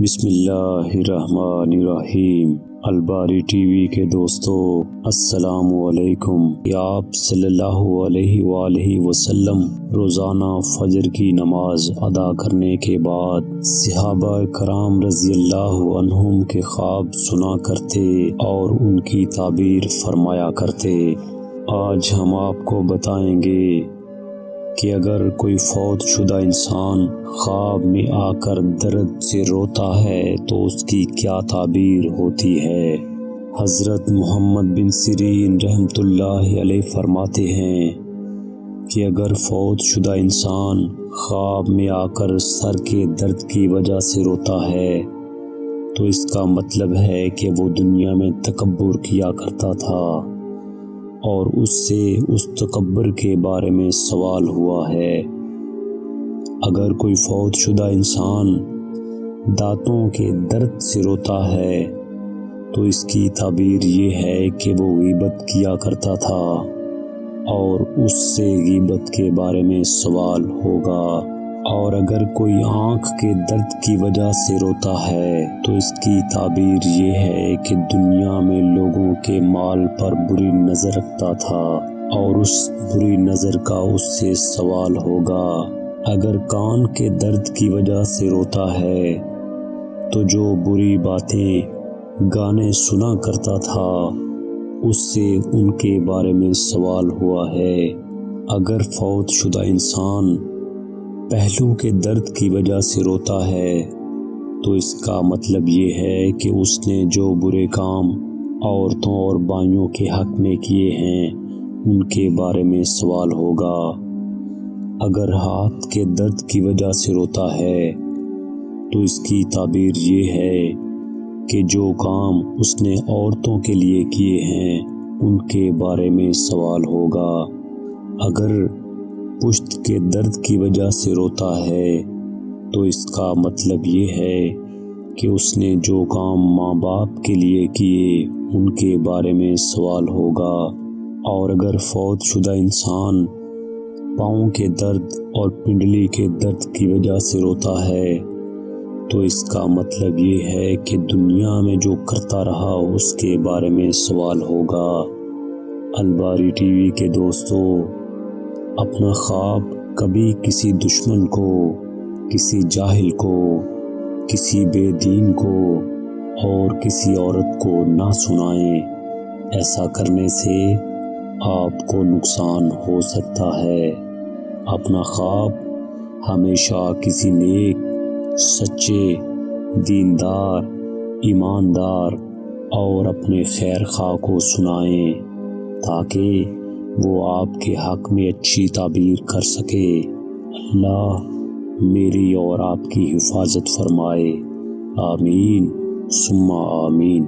بسم اللہ الرحمن الرحیم۔ الباری ٹی وی کے دوستو السلام علیکم۔ آپ صلی اللہ علیہ وآلہ وسلم روزانہ فجر کی نماز ادا کرنے کے بعد صحابہ کرام رضی اللہ عنہم کے خواب سنا کرتے اور ان کی تعبیر فرمایا کرتے۔ آج ہم آپ کو بتائیں گے کہ اگر کوئی فوت شدہ انسان خواب میں آ کر درد سے روتا ہے تو اس کی کیا تعبیر ہوتی ہے۔ حضرت محمد بن سیرین رحمۃ اللہ علیہ فرماتے ہیں کہ اگر فوت شدہ انسان خواب میں آ کر سر کے درد کی وجہ سے روتا ہے تو اس کا مطلب ہے کہ وہ دنیا میں تکبر کیا کرتا تھا اور اس سے اس تکبر کے بارے میں سوال ہوا ہے۔ اگر کوئی فوت شدہ انسان دانتوں کے درد سے روتا ہے تو اس کی تعبیر یہ ہے کہ وہ غیبت کیا کرتا تھا اور اس سے غیبت کے بارے میں سوال ہوگا۔ اور اگر کوئی آنکھ کے درد کی وجہ سے روتا ہے تو اس کی تعبیر یہ ہے کہ دنیا میں لوگوں کے مال پر بری نظر رکھتا تھا اور اس بری نظر کا اس سے سوال ہوگا۔ اگر کان کے درد کی وجہ سے روتا ہے تو جو بری باتیں گانے سنا کرتا تھا اس سے ان کے بارے میں سوال ہوا ہے۔ اگر فوت شدہ انسان پہلو کے درد کی وجہ سے روتا ہے تو اس کا مطلب یہ ہے کہ اس نے جو برے کام عورتوں اور بائیوں کے حق میں کیے ہیں ان کے بارے میں سوال ہوگا۔ اگر ہاتھ کے درد کی وجہ سے روتا ہے تو اس کی تعبیر یہ ہے کہ جو کام اس نے عورتوں کے لیے کیے ہیں ان کے بارے میں سوال ہوگا۔ اگر پشت کے درد کی وجہ سے روتا ہے تو اس کا مطلب یہ ہے کہ اس نے جو کام ماں باپ کے لیے کیے ان کے بارے میں سوال ہوگا۔ اور اگر فوت شدہ انسان پاؤں کے درد اور پنڈلی کے درد کی وجہ سے روتا ہے تو اس کا مطلب یہ ہے کہ دنیا میں جو کرتا رہا اس کے بارے میں سوال ہوگا۔ الباری ٹی وی کے دوستو، اپنا خواب کبھی کسی دشمن کو، کسی جاہل کو، کسی بے دین کو اور کسی عورت کو نہ سنائیں۔ ایسا کرنے سے آپ کو نقصان ہو سکتا ہے۔ اپنا خواب ہمیشہ کسی نیک، سچے، دیندار، ایماندار اور اپنے خیر خواہ کو سنائیں تاکہ وہ آپ کے حق میں اچھی تعبیر کر سکے۔ اللہ میری اور آپ کی حفاظت فرمائے۔ آمین ثم آمین۔